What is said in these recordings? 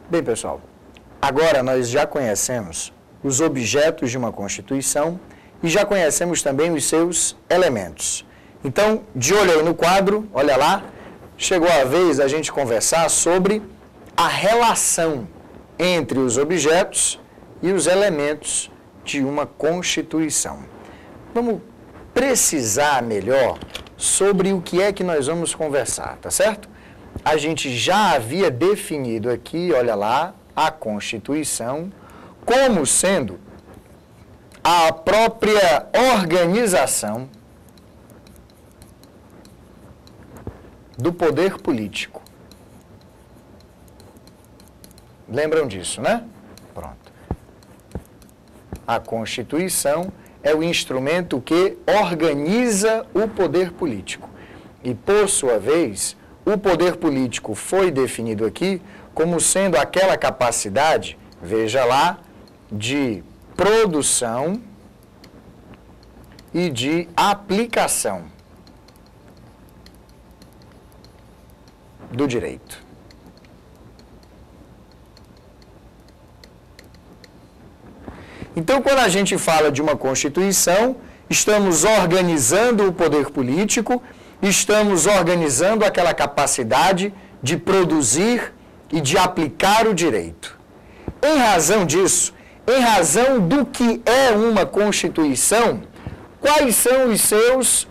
Bem, pessoal, agora nós já conhecemos os objetos de uma Constituição e já conhecemos também os seus elementos. Então, de olho aí no quadro, olha lá, chegou a vez da gente conversar sobre a relação entre os objetos e os elementos de uma Constituição. Vamos precisar melhor sobre o que é que nós vamos conversar, tá certo? A gente já havia definido aqui, olha lá, a Constituição como sendo a própria organização do poder político. Lembram disso, né? Pronto. A Constituição é o instrumento que organiza o poder político. E, por sua vez, o poder político foi definido aqui como sendo aquela capacidade, veja lá, de produção e de aplicação do direito. Então, quando a gente fala de uma Constituição, estamos organizando o poder político, estamos organizando aquela capacidade de produzir e de aplicar o direito. Em razão disso, em razão do que é uma Constituição, quais são os seus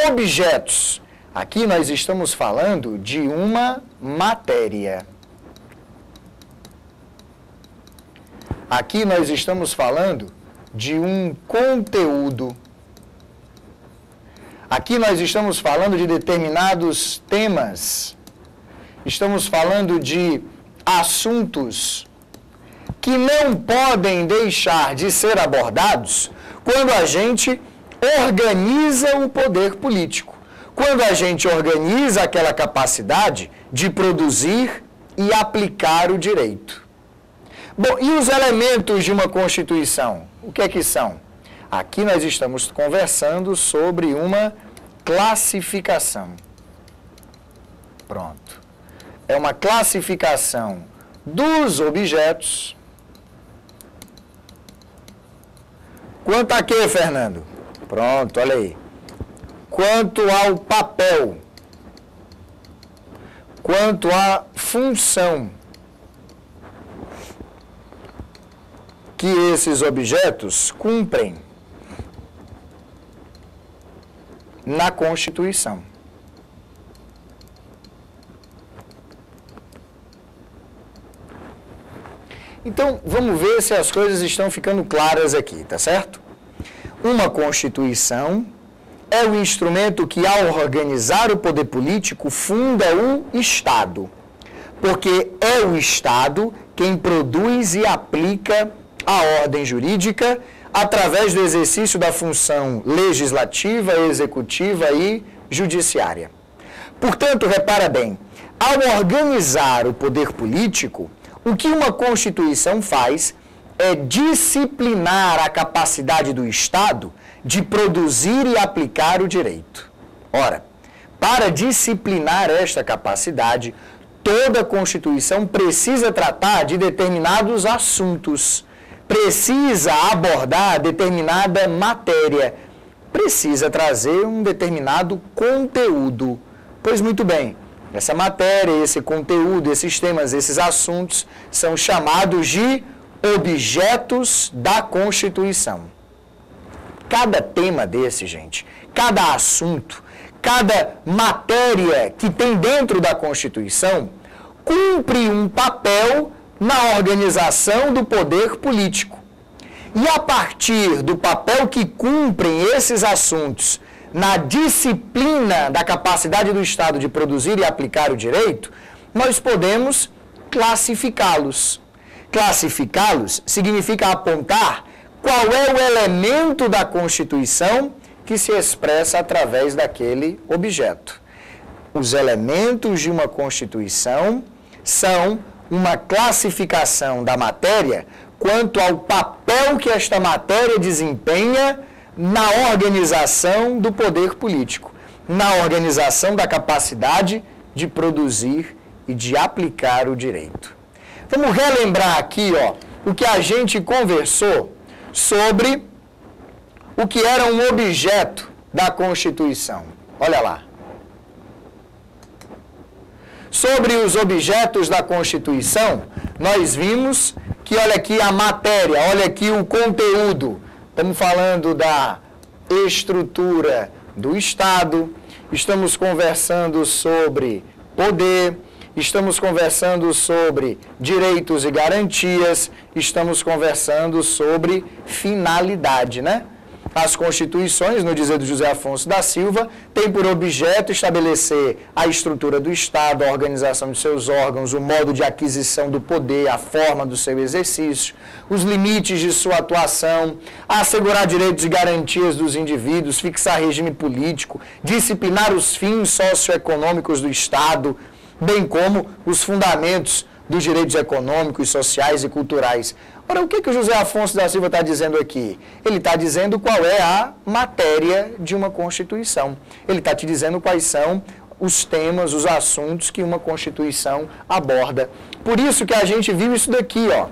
objetos? Aqui nós estamos falando de uma matéria. Aqui nós estamos falando de um conteúdo. Aqui nós estamos falando de determinados temas. Estamos falando de assuntos que não podem deixar de ser abordados quando a gente organiza o poder político. Quando a gente organiza aquela capacidade de produzir e aplicar o direito. Bom, e os elementos de uma Constituição? O que é que são? Aqui nós estamos conversando sobre uma classificação. Pronto. É uma classificação dos objetos. Quanto a quê, Fernando? Pronto, olha aí. Quanto ao papel. Quanto à função que esses objetos cumprem na Constituição. Então, vamos ver se as coisas estão ficando claras aqui, tá certo? Uma Constituição é o instrumento que, ao organizar o poder político, funda o Estado. Porque é o Estado quem produz e aplica a ordem jurídica através do exercício da função legislativa, executiva e judiciária. Portanto, repara bem, ao organizar o poder político, o que uma Constituição faz é disciplinar a capacidade do Estado de produzir e aplicar o direito. Ora, para disciplinar esta capacidade, toda Constituição precisa tratar de determinados assuntos, precisa abordar determinada matéria, precisa trazer um determinado conteúdo. Pois muito bem, essa matéria, esse conteúdo, esses temas, esses assuntos são chamados de objetos da Constituição. Cada tema desse, gente, cada assunto, cada matéria que tem dentro da Constituição cumpre um papel na organização do poder político. E a partir do papel que cumprem esses assuntos na disciplina da capacidade do Estado de produzir e aplicar o direito, nós podemos classificá-los. Classificá-los significa apontar qual é o elemento da Constituição que se expressa através daquele objeto. Os elementos de uma Constituição são uma classificação da matéria quanto ao papel que esta matéria desempenha na organização do poder político, na organização da capacidade de produzir e de aplicar o direito. Vamos relembrar aqui, ó, o que a gente conversou sobre o que era um objeto da Constituição. Olha lá. Sobre os objetos da Constituição, nós vimos que, olha aqui a matéria, olha aqui o conteúdo. Estamos falando da estrutura do Estado, estamos conversando sobre poder, estamos conversando sobre direitos e garantias, estamos conversando sobre finalidade, né? As constituições, no dizer do José Afonso da Silva, têm por objeto estabelecer a estrutura do Estado, a organização de seus órgãos, o modo de aquisição do poder, a forma do seu exercício, os limites de sua atuação, assegurar direitos e garantias dos indivíduos, fixar regime político, disciplinar os fins socioeconômicos do Estado, bem como os fundamentos dos direitos econômicos, sociais e culturais. Ora, o que o José Afonso da Silva está dizendo aqui? Ele está dizendo qual é a matéria de uma Constituição. Ele está te dizendo quais são os temas, os assuntos que uma Constituição aborda. Por isso que a gente viu isso daqui, ó.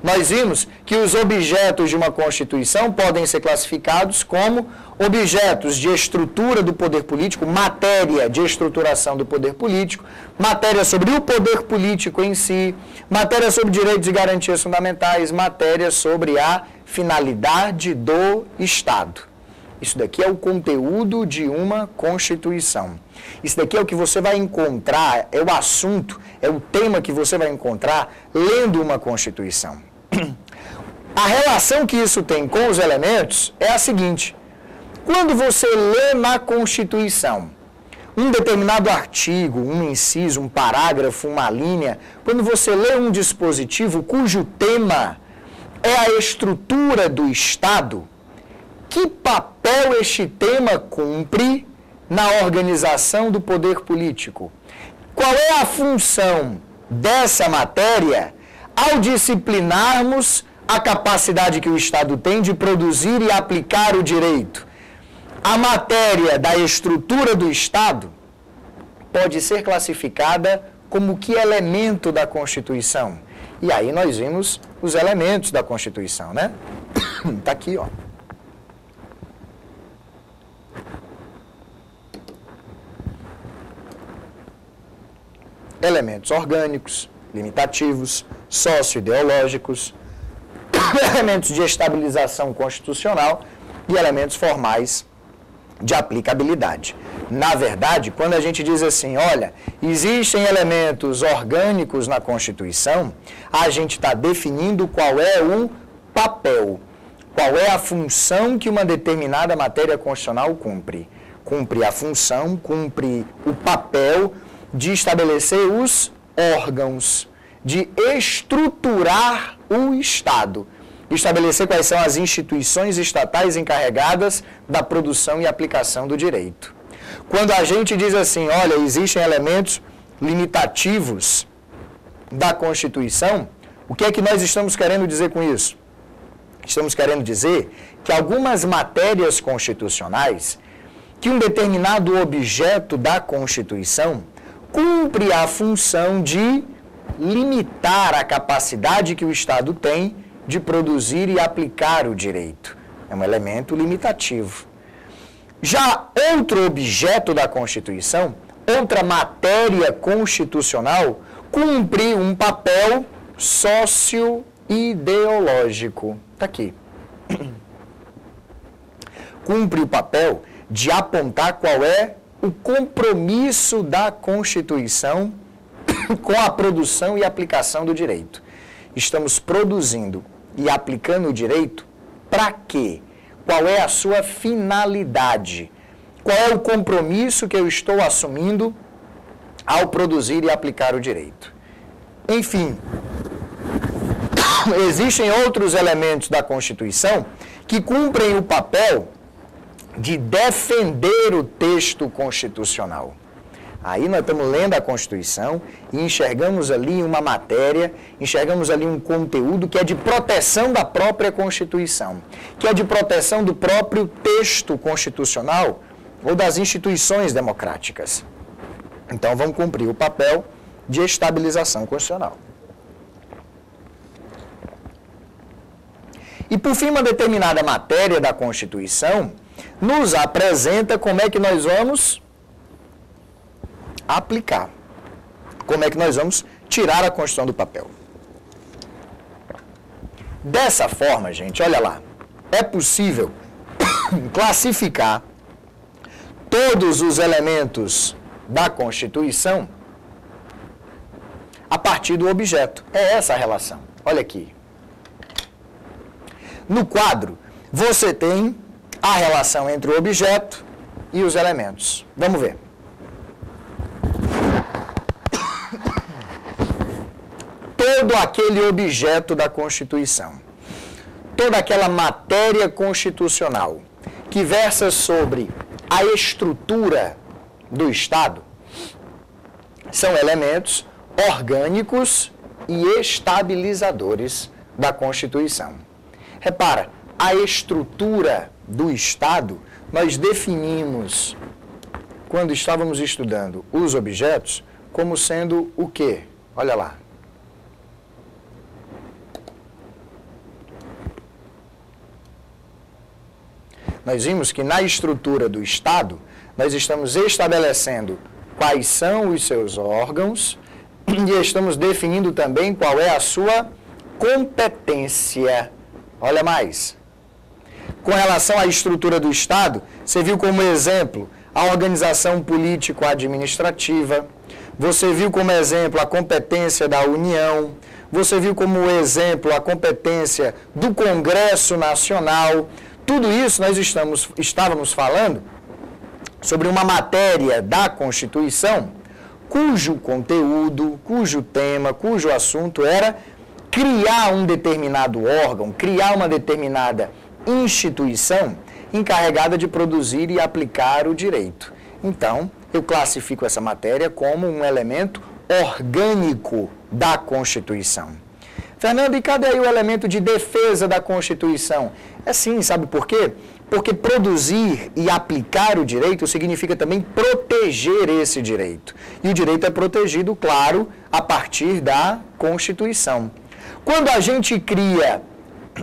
Nós vimos que os objetos de uma Constituição podem ser classificados como objetos de estrutura do poder político, matéria de estruturação do poder político, matéria sobre o poder político em si, matéria sobre direitos e garantias fundamentais, matéria sobre a finalidade do Estado. Isso daqui é o conteúdo de uma Constituição. Isso daqui é o que você vai encontrar, é o assunto, é o tema que você vai encontrar lendo uma Constituição. A relação que isso tem com os elementos é a seguinte: quando você lê na Constituição um determinado artigo, um inciso, um parágrafo, uma linha, quando você lê um dispositivo cujo tema é a estrutura do Estado, que papel este tema cumpre na organização do poder político? Qual é a função dessa matéria ao disciplinarmos a capacidade que o Estado tem de produzir e aplicar o direito? A matéria da estrutura do Estado pode ser classificada como que elemento da Constituição? E aí nós vimos os elementos da Constituição, né? Está aqui, ó. Elementos orgânicos, limitativos, socio-ideológicos, elementos de estabilização constitucional e elementos formais de aplicabilidade. Na verdade, quando a gente diz assim, olha, existem elementos orgânicos na Constituição, a gente está definindo qual é o papel, qual é a função que uma determinada matéria constitucional cumpre. Cumpre a função, cumpre o papel de estabelecer os órgãos, de estruturar o Estado, estabelecer quais são as instituições estatais encarregadas da produção e aplicação do direito. Quando a gente diz assim, olha, existem elementos limitativos da Constituição, o que é que nós estamos querendo dizer com isso? Estamos querendo dizer que algumas matérias constitucionais, que um determinado objeto da Constituição cumpre a função de limitar a capacidade que o Estado tem de produzir e aplicar o direito. É um elemento limitativo. Já outro objeto da Constituição, outra matéria constitucional, cumpre um papel socio-ideológico. Está aqui. Cumpre o papel de apontar qual é o compromisso da Constituição com a produção e aplicação do direito. Estamos produzindo e aplicando o direito para quê? Qual é a sua finalidade? Qual é o compromisso que eu estou assumindo ao produzir e aplicar o direito? Enfim, existem outros elementos da Constituição que cumprem o papel de defender o texto constitucional. Aí nós estamos lendo a Constituição e enxergamos ali uma matéria, enxergamos ali um conteúdo que é de proteção da própria Constituição, que é de proteção do próprio texto constitucional ou das instituições democráticas. Então vamos cumprir o papel de estabilização constitucional. E, por fim, uma determinada matéria da Constituição nos apresenta como é que nós vamos aplicar, como é que nós vamos tirar a Constituição do papel. Dessa forma, gente, olha lá, é possível classificar todos os elementos da Constituição a partir do objeto. É essa a relação. Olha aqui. No quadro, você tem a relação entre o objeto e os elementos. Vamos ver. Todo aquele objeto da Constituição, toda aquela matéria constitucional que versa sobre a estrutura do Estado, são elementos orgânicos e estabilizadores da Constituição. Repara, a estrutura do Estado nós definimos, quando estávamos estudando os objetos, como sendo o quê? Olha lá. Nós vimos que na estrutura do Estado, nós estamos estabelecendo quais são os seus órgãos e estamos definindo também qual é a sua competência. Olha mais. Com relação à estrutura do Estado, você viu como exemplo a organização político-administrativa, você viu como exemplo a competência da União, você viu como exemplo a competência do Congresso Nacional. Tudo isso nós estávamos falando sobre uma matéria da Constituição cujo conteúdo, cujo tema, cujo assunto era criar um determinado órgão, criar uma determinada instituição encarregada de produzir e aplicar o direito. Então, eu classifico essa matéria como um elemento orgânico da Constituição. Fernando, e cadê aí o elemento de defesa da Constituição? É sim, sabe por quê? Porque produzir e aplicar o direito significa também proteger esse direito. E o direito é protegido, claro, a partir da Constituição. Quando a gente cria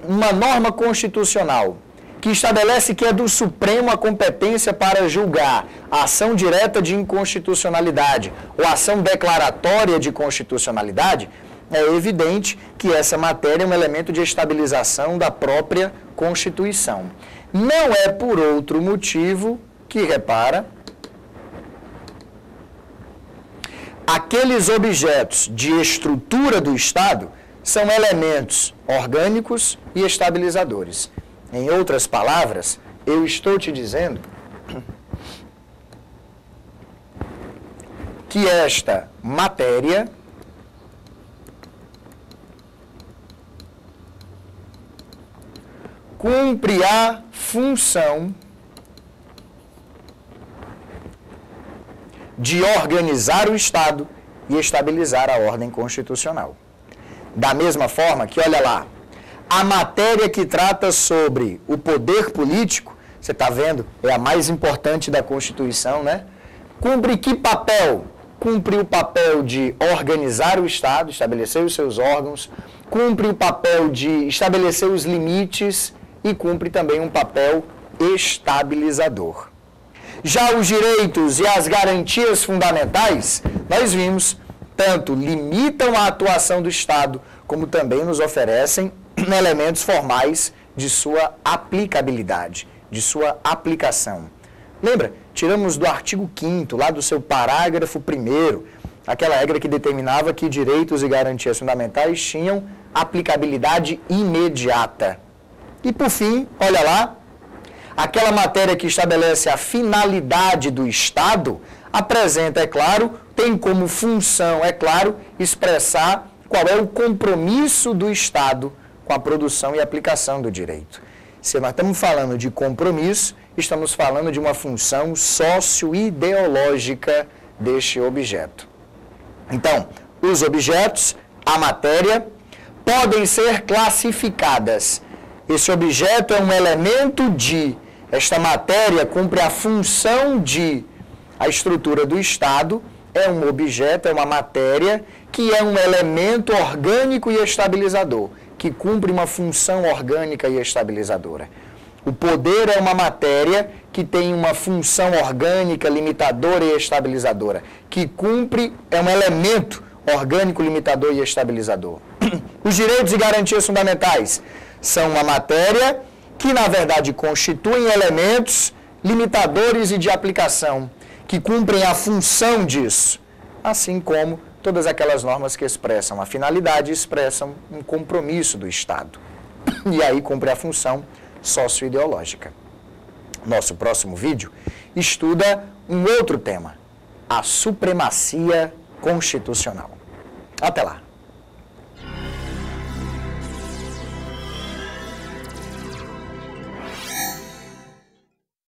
uma norma constitucional que estabelece que é do Supremo a competência para julgar a ação direta de inconstitucionalidade ou ação declaratória de constitucionalidade, é evidente que essa matéria é um elemento de estabilização da própria Constituição. Não é por outro motivo que, repara, aqueles objetos de estrutura do Estado são elementos orgânicos e estabilizadores. Em outras palavras, eu estou te dizendo que esta matéria cumpre a função de organizar o Estado e estabilizar a ordem constitucional. Da mesma forma que, olha lá, a matéria que trata sobre o poder político, você está vendo, é a mais importante da Constituição, né? Cumpre que papel? Cumpre o papel de organizar o Estado, estabelecer os seus órgãos, cumpre o papel de estabelecer os limites e cumpre também um papel estabilizador. Já os direitos e as garantias fundamentais, nós vimos, tanto limitam a atuação do Estado, como também nos oferecem elementos formais de sua aplicabilidade, de sua aplicação. Lembra? Tiramos do artigo 5º, lá do seu parágrafo 1º, aquela regra que determinava que direitos e garantias fundamentais tinham aplicabilidade imediata. E, por fim, olha lá, aquela matéria que estabelece a finalidade do Estado apresenta, é claro, tem como função, é claro, expressar qual é o compromisso do Estado com a produção e aplicação do direito. Se nós estamos falando de compromisso, estamos falando de uma função socio-ideológica deste objeto. Então, os objetos, a matéria, podem ser classificadas. Esse objeto é um elemento de, esta matéria cumpre a função de, a estrutura do Estado é um objeto, é uma matéria que é um elemento orgânico e estabilizador, que cumpre uma função orgânica e estabilizadora. O poder é uma matéria que tem uma função orgânica, limitadora e estabilizadora, que cumpre, é um elemento orgânico, limitador e estabilizador. Os direitos e garantias fundamentais são uma matéria que, na verdade, constituem elementos limitadores e de aplicação, que cumprem a função disso, assim como todas aquelas normas que expressam a finalidade e expressam um compromisso do Estado. E aí cumpre a função socioideológica. Nosso próximo vídeo estuda um outro tema, a supremacia constitucional. Até lá!